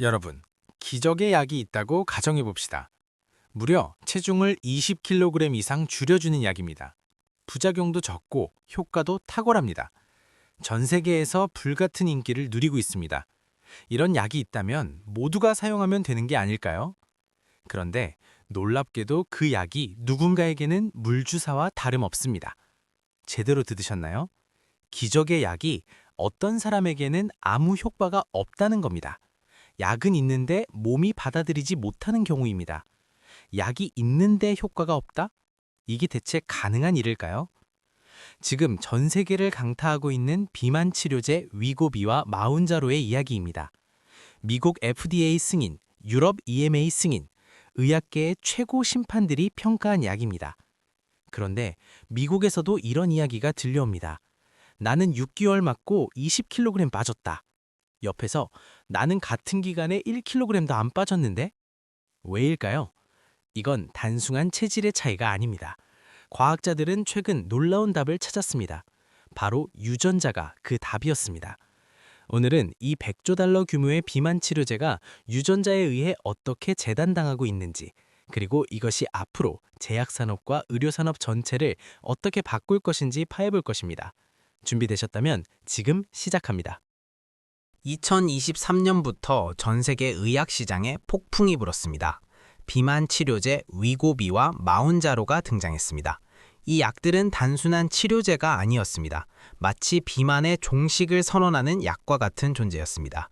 여러분, 기적의 약이 있다고 가정해 봅시다. 무려 체중을 20kg 이상 줄여주는 약입니다. 부작용도 적고 효과도 탁월합니다. 전 세계에서 불같은 인기를 누리고 있습니다. 이런 약이 있다면 모두가 사용하면 되는 게 아닐까요? 그런데 놀랍게도 그 약이 누군가에게는 물주사와 다름없습니다. 제대로 들으셨나요? 기적의 약이 어떤 사람에게는 아무 효과가 없다는 겁니다. 약은 있는데 몸이 받아들이지 못하는 경우입니다. 약이 있는데 효과가 없다? 이게 대체 가능한 일일까요? 지금 전 세계를 강타하고 있는 비만 치료제 위고비와 마운자로의 이야기입니다. 미국 FDA 승인, 유럽 EMA 승인, 의학계의 최고 심판들이 평가한 약입니다. 그런데 미국에서도 이런 이야기가 들려옵니다. 나는 6개월 맞고 20kg 빠졌다. 옆에서 나는 같은 기간에 1kg도 안 빠졌는데? 왜일까요? 이건 단순한 체질의 차이가 아닙니다. 과학자들은 최근 놀라운 답을 찾았습니다. 바로 유전자가 그 답이었습니다. 오늘은 이 100조 달러 규모의 비만 치료제가 유전자에 의해 어떻게 재단당하고 있는지, 그리고 이것이 앞으로 제약산업과 의료산업 전체를 어떻게 바꿀 것인지 파헤볼 것입니다. 준비되셨다면 지금 시작합니다. 2023년부터 전 세계 의학 시장에 폭풍이 불었습니다. 비만 치료제 위고비와 마운자로가 등장했습니다. 이 약들은 단순한 치료제가 아니었습니다. 마치 비만의 종식을 선언하는 약과 같은 존재였습니다.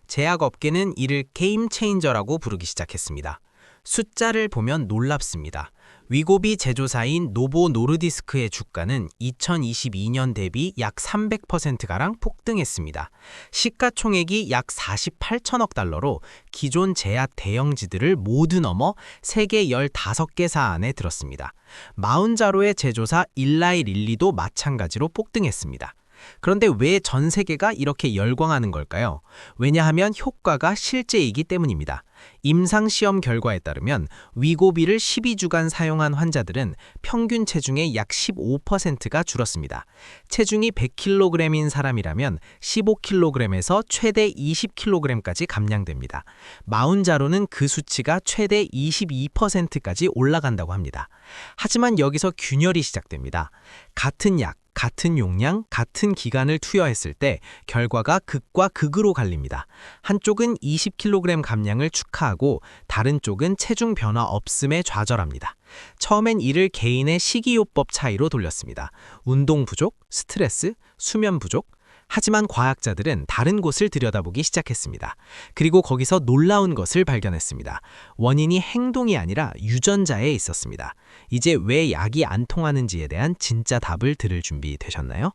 제약업계는 이를 게임 체인저라고 부르기 시작했습니다. 숫자를 보면 놀랍습니다. 위고비 제조사인 노보 노르디스크의 주가는 2022년 대비 약 300%가량 폭등했습니다. 시가총액이 약 48천억 달러로 기존 제약 대형지들을 모두 넘어 세계 15개사 안에 들었습니다. 마운자로의 제조사 일라이 릴리도 마찬가지로 폭등했습니다. 그런데 왜 전 세계가 이렇게 열광하는 걸까요? 왜냐하면 효과가 실제이기 때문입니다. 임상시험 결과에 따르면 위고비를 12주간 사용한 환자들은 평균 체중의 약 15%가 줄었습니다. 체중이 100kg인 사람이라면 15kg에서 최대 20kg까지 감량됩니다. 마운자로는 그 수치가 최대 22%까지 올라간다고 합니다. 하지만 여기서 균열이 시작됩니다. 같은 약, 같은 용량, 같은 기간을 투여했을 때 결과가 극과 극으로 갈립니다. 한쪽은 20kg 감량을 축하하고 다른 쪽은 체중 변화 없음에 좌절합니다. 처음엔 이를 개인의 식이요법 차이로 돌렸습니다. 운동 부족, 스트레스, 수면 부족. 하지만 과학자들은 다른 곳을 들여다보기 시작했습니다. 그리고 거기서 놀라운 것을 발견했습니다. 원인이 행동이 아니라 유전자에 있었습니다. 이제 왜 약이 안 통하는지에 대한 진짜 답을 들을 준비 되셨나요?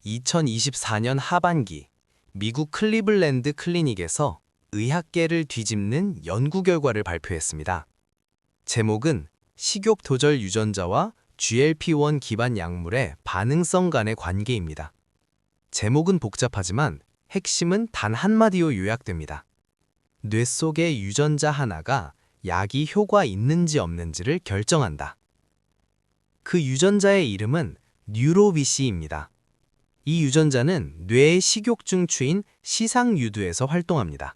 2024년 하반기 미국 클리블랜드 클리닉에서 의학계를 뒤집는 연구 결과를 발표했습니다. 제목은 식욕 조절 유전자와 GLP-1 기반 약물의 반응성 간의 관계입니다. 제목은 복잡하지만 핵심은 단 한마디로 요약됩니다. 뇌 속의 유전자 하나가 약이 효과 있는지 없는지를 결정한다. 그 유전자의 이름은 뉴로비시입니다. 이 유전자는 뇌의 식욕중 추인 시상유두에서 활동합니다.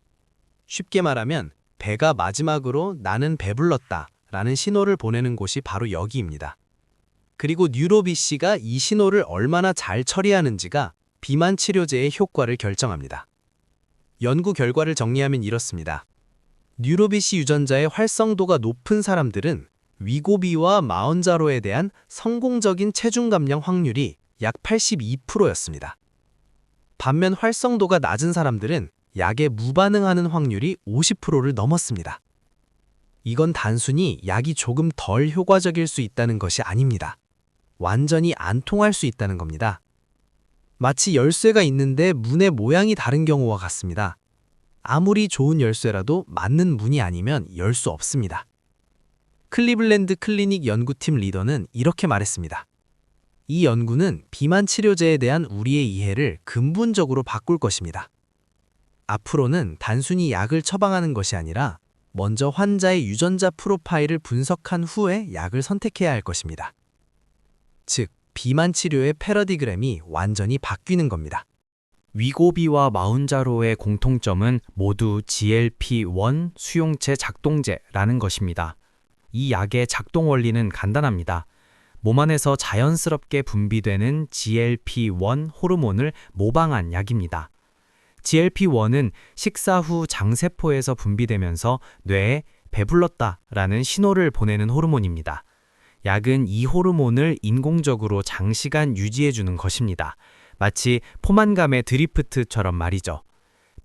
쉽게 말하면 배가 마지막으로 나는 배불렀다 라는 신호를 보내는 곳이 바로 여기입니다. 그리고 뉴로비시가 이 신호를 얼마나 잘 처리하는지가 비만 치료제의 효과를 결정합니다. 연구 결과를 정리하면 이렇습니다. 뉴로비시 유전자의 활성도가 높은 사람들은 위고비와 마운자로에 대한 성공적인 체중 감량 확률이 약 82%였습니다. 반면 활성도가 낮은 사람들은 약에 무반응하는 확률이 50%를 넘었습니다. 이건 단순히 약이 조금 덜 효과적일 수 있다는 것이 아닙니다. 완전히 안 통할 수 있다는 겁니다. 마치 열쇠가 있는데 문의 모양이 다른 경우와 같습니다. 아무리 좋은 열쇠라도 맞는 문이 아니면 열 수 없습니다. 클리블랜드 클리닉 연구팀 리더는 이렇게 말했습니다. 이 연구는 비만 치료제에 대한 우리의 이해를 근본적으로 바꿀 것입니다. 앞으로는 단순히 약을 처방하는 것이 아니라 먼저 환자의 유전자 프로파일을 분석한 후에 약을 선택해야 할 것입니다. 즉, 비만 치료의 패러디그램이 완전히 바뀌는 겁니다. 위고비와 마운자로의 공통점은 모두 GLP-1 수용체 작동제라는 것입니다. 이 약의 작동 원리는 간단합니다. 몸 안에서 자연스럽게 분비되는 GLP-1 호르몬을 모방한 약입니다. GLP-1은 식사 후 장세포에서 분비되면서 뇌에 배불렀다라는 신호를 보내는 호르몬입니다. 약은 이 호르몬을 인공적으로 장시간 유지해주는 것입니다. 마치 포만감의 드리프트처럼 말이죠.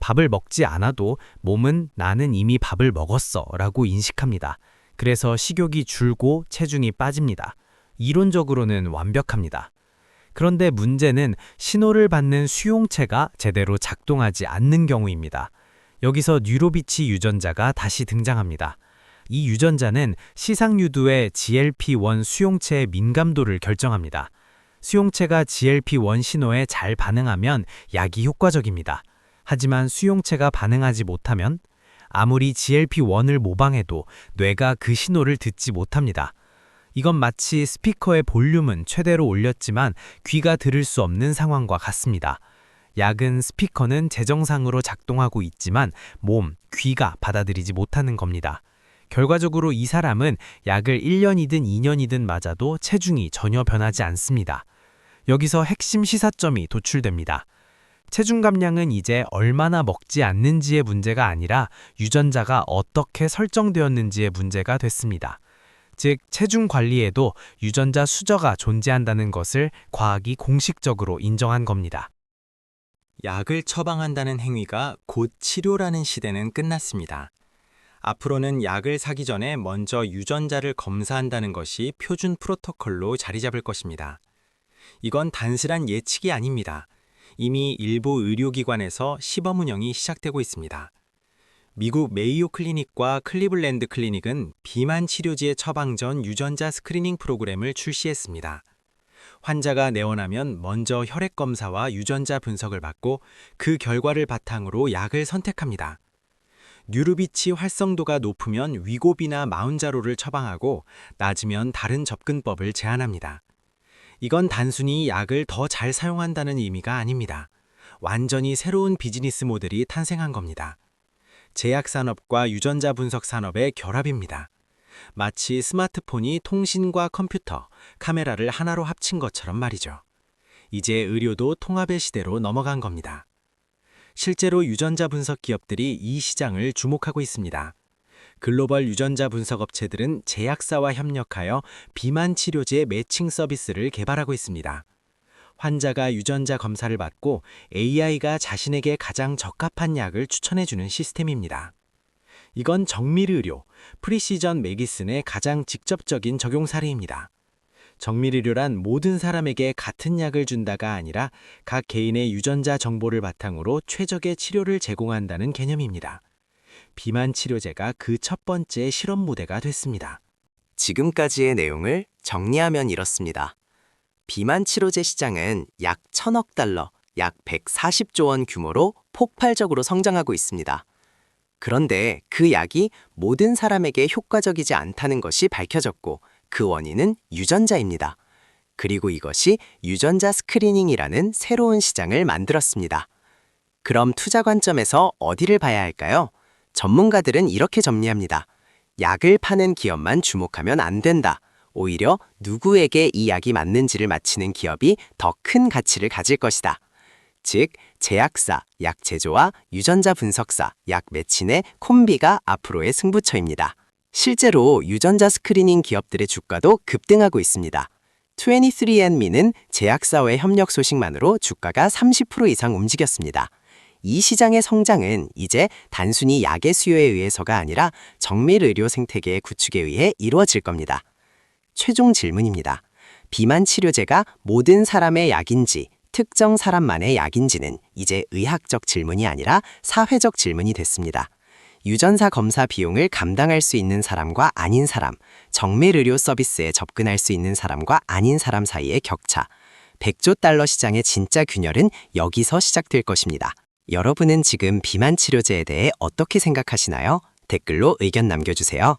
밥을 먹지 않아도 몸은 나는 이미 밥을 먹었어 라고 인식합니다. 그래서 식욕이 줄고 체중이 빠집니다. 이론적으로는 완벽합니다. 그런데 문제는 신호를 받는 수용체가 제대로 작동하지 않는 경우입니다. 여기서 뉴로비치 유전자가 다시 등장합니다. 이 유전자는 시상유두의 GLP-1 수용체의 민감도를 결정합니다. 수용체가 GLP-1 신호에 잘 반응하면 약이 효과적입니다. 하지만 수용체가 반응하지 못하면 아무리 GLP-1을 모방해도 뇌가 그 신호를 듣지 못합니다. 이건 마치 스피커의 볼륨은 최대로 올렸지만 귀가 들을 수 없는 상황과 같습니다. 약은 스피커는 재정상으로 작동하고 있지만 몸, 귀가 받아들이지 못하는 겁니다. 결과적으로 이 사람은 약을 1년이든 2년이든 맞아도 체중이 전혀 변하지 않습니다. 여기서 핵심 시사점이 도출됩니다. 체중 감량은 이제 얼마나 먹지 않는지의 문제가 아니라 유전자가 어떻게 설정되었는지의 문제가 됐습니다. 즉, 체중 관리에도 유전자 수저가 존재한다는 것을 과학이 공식적으로 인정한 겁니다. 약을 처방한다는 행위가 곧 치료라는 시대는 끝났습니다. 앞으로는 약을 사기 전에 먼저 유전자를 검사한다는 것이 표준 프로토콜로 자리 잡을 것입니다. 이건 단순한 예측이 아닙니다. 이미 일부 의료기관에서 시범 운영이 시작되고 있습니다. 미국 메이오 클리닉과 클리블랜드 클리닉은 비만 치료제 처방 전 유전자 스크리닝 프로그램을 출시했습니다. 환자가 내원하면 먼저 혈액 검사와 유전자 분석을 받고 그 결과를 바탕으로 약을 선택합니다. 뉴르비치 활성도가 높으면 위고비나 마운자로를 처방하고 낮으면 다른 접근법을 제안합니다. 이건 단순히 약을 더 잘 사용한다는 의미가 아닙니다. 완전히 새로운 비즈니스 모델이 탄생한 겁니다. 제약산업과 유전자 분석 산업의 결합입니다. 마치 스마트폰이 통신과 컴퓨터, 카메라를 하나로 합친 것처럼 말이죠. 이제 의료도 통합의 시대로 넘어간 겁니다. 실제로 유전자 분석 기업들이 이 시장을 주목하고 있습니다. 글로벌 유전자 분석 업체들은 제약사와 협력하여 비만 치료제 매칭 서비스를 개발하고 있습니다. 환자가 유전자 검사를 받고 AI가 자신에게 가장 적합한 약을 추천해주는 시스템입니다. 이건 정밀의료, 프리시전 메디슨의 가장 직접적인 적용 사례입니다. 정밀의료란 모든 사람에게 같은 약을 준다가 아니라 각 개인의 유전자 정보를 바탕으로 최적의 치료를 제공한다는 개념입니다. 비만 치료제가 그 첫 번째 실험 무대가 됐습니다. 지금까지의 내용을 정리하면 이렇습니다. 비만 치료제 시장은 약 1,000억 달러, 약 140조 원 규모로 폭발적으로 성장하고 있습니다. 그런데 그 약이 모든 사람에게 효과적이지 않다는 것이 밝혀졌고 그 원인은 유전자입니다. 그리고 이것이 유전자 스크리닝이라는 새로운 시장을 만들었습니다. 그럼 투자 관점에서 어디를 봐야 할까요? 전문가들은 이렇게 정리합니다. 약을 파는 기업만 주목하면 안 된다. 오히려 누구에게 이 약이 맞는지를 맞히는 기업이 더 큰 가치를 가질 것이다. 즉, 제약사, 약 제조와 유전자 분석사, 약 매친의 콤비가 앞으로의 승부처입니다. 실제로 유전자 스크리닝 기업들의 주가도 급등하고 있습니다. 23andMe는 제약사와의 협력 소식만으로 주가가 30% 이상 움직였습니다. 이 시장의 성장은 이제 단순히 약의 수요에 의해서가 아니라 정밀 의료 생태계의 구축에 의해 이루어질 겁니다. 최종 질문입니다. 비만 치료제가 모든 사람의 약인지, 특정 사람만의 약인지는 이제 의학적 질문이 아니라 사회적 질문이 됐습니다. 유전자 검사 비용을 감당할 수 있는 사람과 아닌 사람, 정밀 의료 서비스에 접근할 수 있는 사람과 아닌 사람 사이의 격차, 100조 달러 시장의 진짜 균열은 여기서 시작될 것입니다. 여러분은 지금 비만 치료제에 대해 어떻게 생각하시나요? 댓글로 의견 남겨주세요.